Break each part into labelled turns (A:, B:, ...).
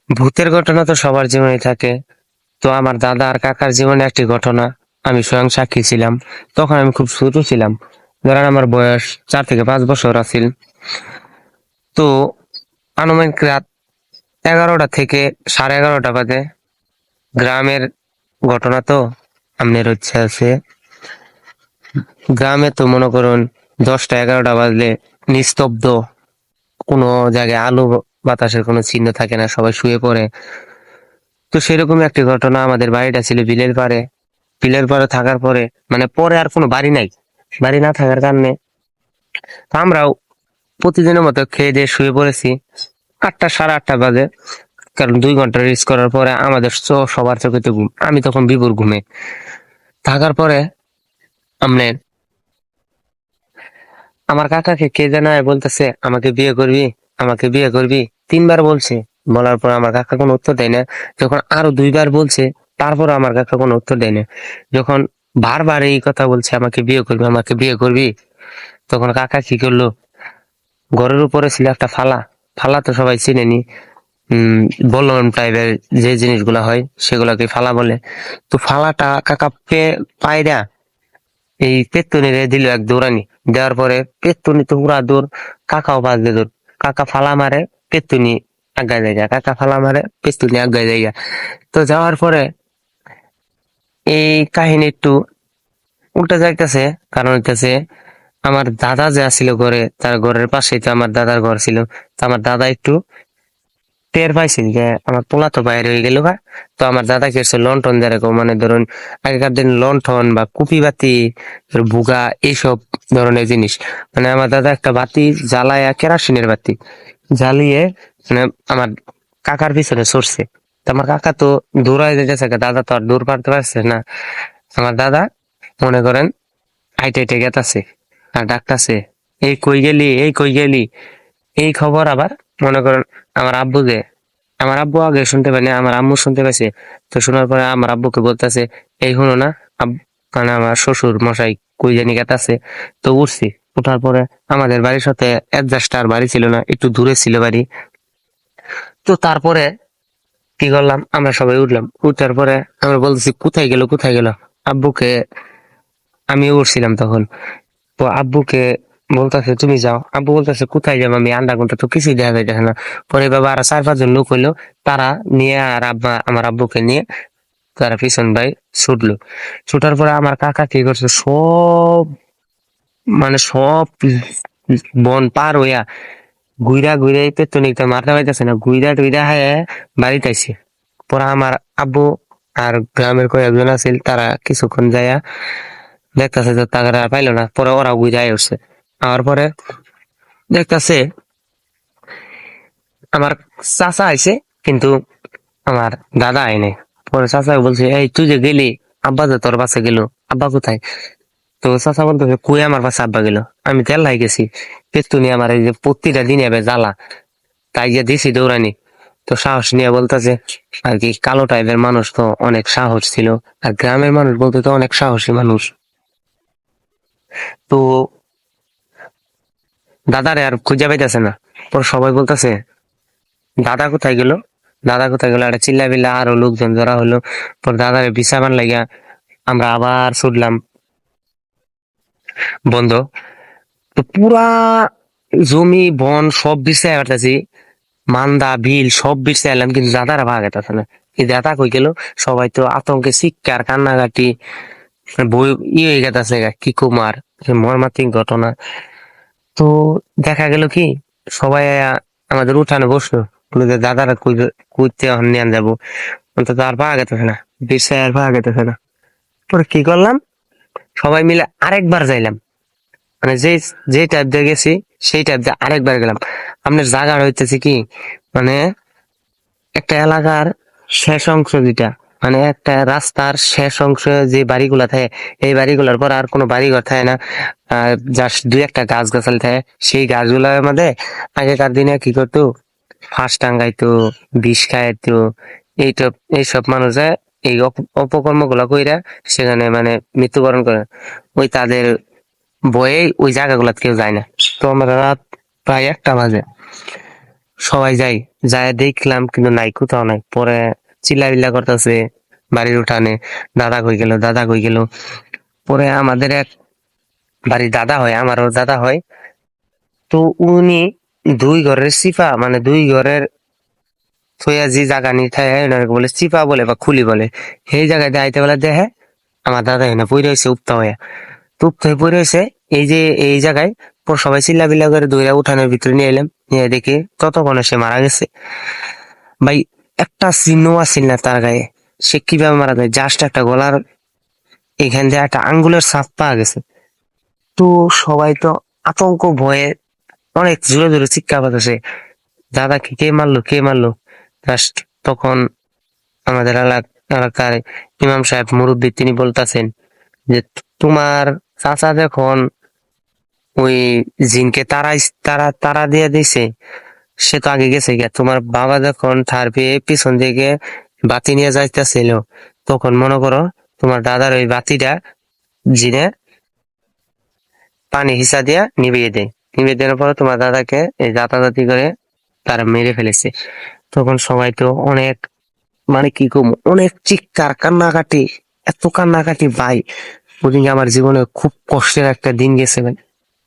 A: ভূতের ঘটনা তো সবার জীবনে থাকে। তো আমার দাদা আর কাকার জীবনে একটি ঘটনা আমি স্বয়ং সাক্ষী ছিলাম। তখন আমি খুব ছোট ছিলাম, ধরেন আমার বয়স 4 থেকে 5 বছর আছিল। তো আনুমানিক রাত 11টা থেকে সাড়ে 11টা বাজে। গ্রামের ঘটনা তো আপনার হচ্ছে আছে, গ্রামে তো মনে করুন 10টা 11টা বাজলে নিস্তব্ধ, কোনো জায়গায় আলো বাতাসের কোনো চিহ্ন থাকে না, সবাই শুয়ে পড়ে। তো সেরকম একটি ঘটনা, আমাদের বাড়িটা ছিল বিলের পাড়ে। বিলের পাড়ে থাকার পরে মানে পরে আর কোনো বাড়ি নাই, বাড়ি না থাকার কারণে আমরাও প্রতিদিনের মতো খেয়ে দিয়ে শুয়ে পড়েছি 8টা সাড়ে 8টা বাজে। কারণ 2 ঘন্টা রেস্ট করার পরে আমাদের সবার চোখে তো ঘুম, আমি তখন বিভোর ঘুমে থাকার পরে আমনের আমার কাকাকে কে জানায় বলতেছে আমাকে বিয়ে করবি, আমাকে বিয়ে করবি। 3বার বলছে, বলার পর আমার কাকা কোনো উত্তর দেয় না। যখন আরো 2বার বলছে, তারপর আমার কাকা কোনো উত্তর দেয় না। যখন বারবার এই কথা বলছে আমাকে বিয়ে করবি, আমাকে বিয়ে করবি, তখন কাকা কি করলো, ঘরের উপরে ছিল একটা ফালা। ফালা তো সবাই চিনেনি, উম বললাম টাইপের যে জিনিসগুলা হয় সেগুলাকে ফালা বলে। তো ফালাটা কাকা পায়রা এই পেত্তুনিরে দিল এক দৌড়ানি। দেওয়ার পরে পেত্তুনি তো পুরা দৌড়, কাকাও বাজবে দৌড়। কাকা ফালা মারে, পেত্তুনি আগায় জায়গা, কাকা ফালা মারে, পেত্তুনি আগায় জায়গা। তো যাওয়ার পরে এই কাহিনী একটু উল্টা যাইতেছে। কারণ হইতেছে আমার দাদা যে আসিল ঘরে, তার ঘরের পাশেই তো আমার দাদার ঘর ছিল। তো আমার দাদা একটু টের পাইছিল যে আমার পোলা তো বাইরে হয়ে গেল গা। তো আমার দাদা কি করছে, লন্ঠন দিয়ে রাখো, মানে ধরুন আগেকার দিন লন্ঠন বা কুপি বাতি, বুগা, এইসব ধরনের জিনিস। মানে আমার দাদা একটা বাতি জ্বালায়া, কেরাসিনের বাতি জ্বালিয়ে, মানে আমার কাকার পিছনে সরছে। তো আমার কাকা তো দৌড়ায় যেতেছে, দাদা তো আর দৌড় পারতে পারছে না। আমার দাদা মনে করেন হাইটে হাইটে গেতাছে আর ডাকতাছে, এই কই গেলি, এই কই গেলি। এই খবর আবার মনে করেন আমার আব্বু যে, আমার আব্বু আগে শুনতে পায়নি, আমার আম্মু শুনতে পাইছে। তো শোনার পরে আমার আব্বুকে বলতেছে, এই শুনো না, মানে আমার শ্বশুর মশাই কই জানি গেতাছে। তো উঠছি, উঠার পরে আমাদের বাড়ির সাথে অ্যাডজাস্ট আর বাড়ি ছিল না, একটু দূরে ছিল বাড়ি। তো তারপরে কি করলাম, আমরা সবাই উঠলাম, উঠার পরে আমরা বলতেছি কোথায় গেল, কোথায় গেল। আব্বুকে, আমিও উঠছিলাম তখন। তো আব্বুকে বলতেছে তুমি যাও, আব্বু বলতেছে কোথায় যাবো আমি, আন্ডা কোনটা তো কিছুই দেখা যাইতেছে না। পরে বাবা আর 4-5 জন লোক হইলো, তারা নিয়ে আর আব্বা আমার আব্বুকে নিয়ে তারা পিছন ভাই ছুটলো। ছুটার পরে আমার কাকা কি করছে, সব মানে সব বন পার হইয়া ঘুইরা ঘুইরা এই পেতনিটা মারতে পাইতেছে না, ঘুইরা টুইরা হ্যাঁ বাড়িতে আইছে। পরে আমার আব্বু আর গ্রামের কয়েকজন আছিল, তারা কিছুক্ষণ যাইয়া দেখতেছে যে তারা আর পাইলো না। পরে ওরা ঘুরে উঠছে, আর পরে দেখতেছে আমার চাচা আইছে, কিন্তু আমার দাদা আয় নাই। পরে চাচা বলছে, এই তুই যে গেলি, আব্বা যে তোর পাশে গেল, আব্বা কোথায়? তো চাচা বলতেছে কই আমার পাশে আব্বা গেল, আমি তেল লাই গেছি। পেতুনি আমার এই যে প্রতিটা দিনে এবার জ্বালা, তাই যে দিছি দৌড়ানি। তো সাহস নিয়ে বলতেছে আর কি, কালো টাইপের মানুষ তো অনেক সাহস ছিল। আর গ্রামের মানুষ বলতে তো অনেক সাহসী মানুষ। তো দাদারে আর খুঁজে পাইতেছে না। পরে সবাই বলতেছে দাদা কোথায় গেল, দাদা কোথায় গেল, একটা চিল্লা বিল্লা আরো লোকজন জড়া হলো। পর দাদারে বিছাবার লাগিয়া আমরা আবার ছুটলাম বন্ধ। তো পুরা জমি বন সব বিছাই পারতেছি, মান্দা বিল সব বিছাই এলাম, কিন্তু দাদারা ভাগাইতেছে না। এই দাদা কই গেল, সবাই তো আতঙ্কে চিৎকার কান্নাকাটি, বই হয়ে গেছে, কি কুমার মর্মান্তিক ঘটনা। তো দেখা গেল কি, সবাই আমাদের উঠানে বসলো, বলে যে দাদারা কইতে নিয়ে যাবো, অন্তত আর পাওয়া গেতেছে না, বিছাই আর পাওয়া গেতেছে না। পরে কি করলাম, সবাই মিলে আরেকবার যাইলাম, মানে যে যে টাইপ দিয়ে গেছি সেই টাইপ দিয়ে আরেকবার গেলাম। আপনার জায়গা হইতেছে কি, মানে একটা এলাকার শেষ অংশ যেটা, মানে একটা রাস্তার শেষ অংশ যে বাড়িগুলা থাকে, এই বাড়িগুলোর পর আর কোনো বাড়িঘর থাকে না। জাস্ট 2-1টা গাছ গাছালি থাকে। সেই গাছগুলোর মধ্যে আগেকার দিনে কি করতো, ফাঁস টাঙ্গাইতো, বিষ খাইতো, এইসব এইসব মানুষে এই অপকর্ম গুলা কইরা সেখানে মানে মৃত্যুবরণ করে। ওই তাদের বয়ে ওই জায়গাগুলোতে কেউ যায় না। তো আমরা রাত প্রায় 1টা বাজে সবাই যাই, যায় দেখলাম কিন্তু নাই, কোথাও নাই। পরে চিল্লাবিল্লা করতেছে বাড়ির উঠানে, দাদা কই গেল, দাদা কই গেল। পরে আমাদের এক বাড়ির দাদা হয়, আমারও দাদা হয়, তো উনি দুই ঘরের সিফা, মানে দুই ঘরের থইয়া যে জায়গা নিয়ে থাকে ওনাকে বলে চিপা বলে বা খুলি বলে, সেই জায়গায় আইতে বেলা দেখে আমার দাদা এখানে পড়ে রয়েছে উপতা হয়ে। তো উপতা হয়ে পড়ে রয়েছে এই যে এই জায়গায়। পর সবাই চিল্লাবিল্লা করে দৌড়া উঠানের ভিতরে নিয়ে এলাম, নিয়ে দেখি ততক্ষণে সে মারা গেছে। ভাই, একটা চিহ্ন আছিল না তার গায়ে। সে কিভাবে মারা যায়, জাস্ট একটা গলার এখান দিয়ে একটা আঙ্গুলের ছাপ পাওয়া গেছে। তো সবাই তো আতঙ্ক ভয়ে অনেক জোরে জোরে চিৎকার করতেছে, দাদাকে কে মারলো, কে মারলো। জাস্ট তখন আমাদের এলাকার ইমাম সাহেব মুরব্বী তিনি বলতেছেন যে তোমার চাচা যখন ওই জিনকে তারা তারা দিয়ে দিছে, সে তো আগে গেছে গিয়া। তোমার বাবা যখন ঠার পেয়ে পিছন দিকে বাতি নিয়ে যাইতেছিল, তখন মনে করো তোমার দাদার ওই বাতিটা জিনে পানি হিসা দিয়া নিভিয়ে দেয়। নিভিয়ে দেওয়ার পরে তোমার দাদাকে এই জাতাজাতি করে তারা মেরে ফেলেছে। তখন সবাই তো অনেক, মানে কি কম, অনেক চিৎকার কান্নাকাটি, এত কান্নাকাটি ভাই। ওদিকে আমার জীবনে খুব কষ্টের একটা দিন গেছে ভাই,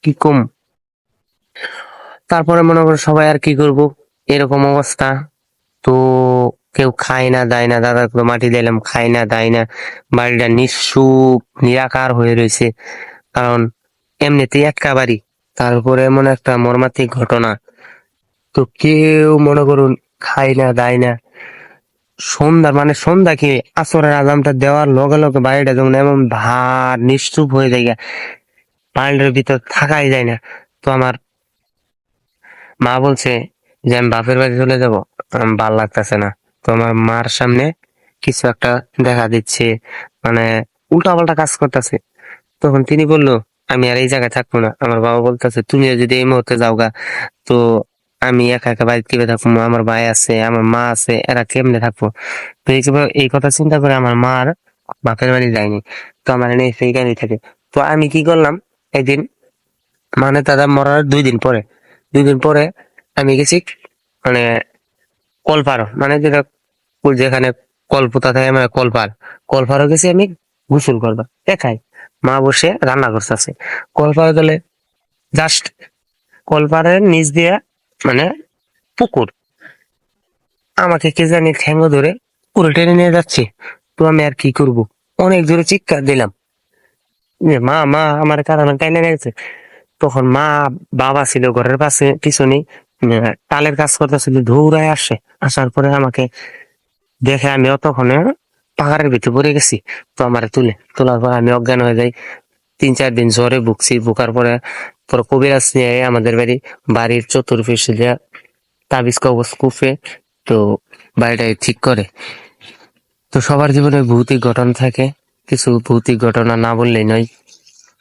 A: কি কম। তারপরে মনে করো সবাই আর কি করব, এরকম অবস্থা। তো কেউ খায় না দায় না, দাদা তো মাটি দিলাম, খায় না দায় না। বাড়িটা নিঃসুপ নিরাকার হয়ে রয়েছে, কারণ এমনিতেই একা বাড়ি, তারপরে এমন একটা মর্মান্তিক ঘটনা। তো কেউ মনে করুন খায় না দায় না। সন্ধ্যা কি আসরের আজানটা দেওয়ার লগে লগে বাড়িটা যেমন এমন ভার নিশ্চুপ হয়ে যায় গিয়া, বাড়িটার ভিতর থাকাই যায় না। তো আমার মা বলছে যে আমি বাপের বাড়ি চলে যাব, ভাল লাগতেছে না। তো আমার মার সামনে কিছু একটা দেখা দিচ্ছে, মানে উল্টা পাল্টা কাজ করতেছে। তখন তিনি বললো আমি আর এই জায়গায় থাকবো না। আমার বাবা বলতেছে তুমি যদি এই মুহূর্তে যাও গা, তো আমি একা একা বাড়িতে কিভাবে থাকবো, আমার ভাই আছে, আমার মা আছে, এরা কেমনে থাকবো। তো এই কথা চিন্তা করে আমার মার বাপের বাড়ি যায়নি, তো আমার এনে সেইখানে থাকে। তো আমি কি করলাম, একদিন, মানে দাদা মরার 2 দিন পরে, 2 দিন পরে আমি গেছি, মানে কলপার, মানে যেটা যেখানে কল পোতা থাকে, মানে কলপারও গেছি আমি গোসল করবা একাই। মা বসে রান্না করতেছে। কলপারে গেলে জাস্ট কলপারের নিচ দিয়ে, মানে পুকুর, আমাকে কে জানি ঠ্যাঙ্গ ধরে পুরো টেনে নিয়ে যাচ্ছে। তো আমি আর কি করব, অনেক জোরে চিৎকার দিলাম যে মা মা, আমার কারণে টেনে নিয়েছে। তখন মা, বাবা ছিল ঘরের পাশে পিছনে, টালের কাজ করতেছিল, দৌড়ায় আসে। আসার পরে আমাকে দেখে আমি অতক্ষণে পাহাড়ের ভিতরে পড়ে গেছি। তো আমার তোলার পর আমি অজ্ঞান হয়ে যাই। 3-4 দিন জ্বরে ভুগছি, ভুগার পরে পরে কবিরাজ নিয়ে আয় আমাদের বাড়ির চতুর্পাশে দিয়ে তাবিজ কবজ কুফে, তো বাড়িটাই ঠিক করে। তো সবার জীবনে ভৌতিক ঘটনা থাকে, কিছু ভৌতিক ঘটনা না বললেই নয়,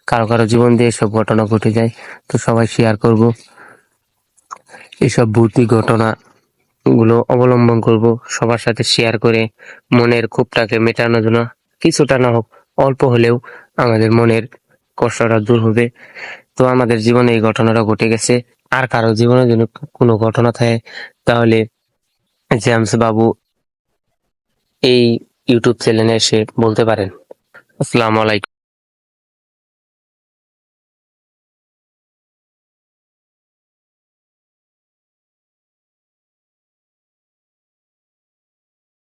A: কারো কারো জীবন দিয়ে সব ঘটনা ঘটে যায়। তো সবাই শেয়ার করব এইসব ভৌতিক ঘটনা গুলো, অবলম্বন করব সবার সাথে শেয়ার করে মনের ক্ষোভটাকে মেটানোর জন্য। কিছুটা না হোক, অল্প হলেও আমাদের মনের কষ্টটা দূর হবে। তো আমাদের জীবনে এই ঘটনাটা ঘটে গেছে, আর কারো জীবনে যদি কোনো ঘটনা থাকে, তাহলে জেমস বাবু এই ইউটিউব চ্যানেলে এসে বলতে পারেন। আসসালামু আলাইকুম।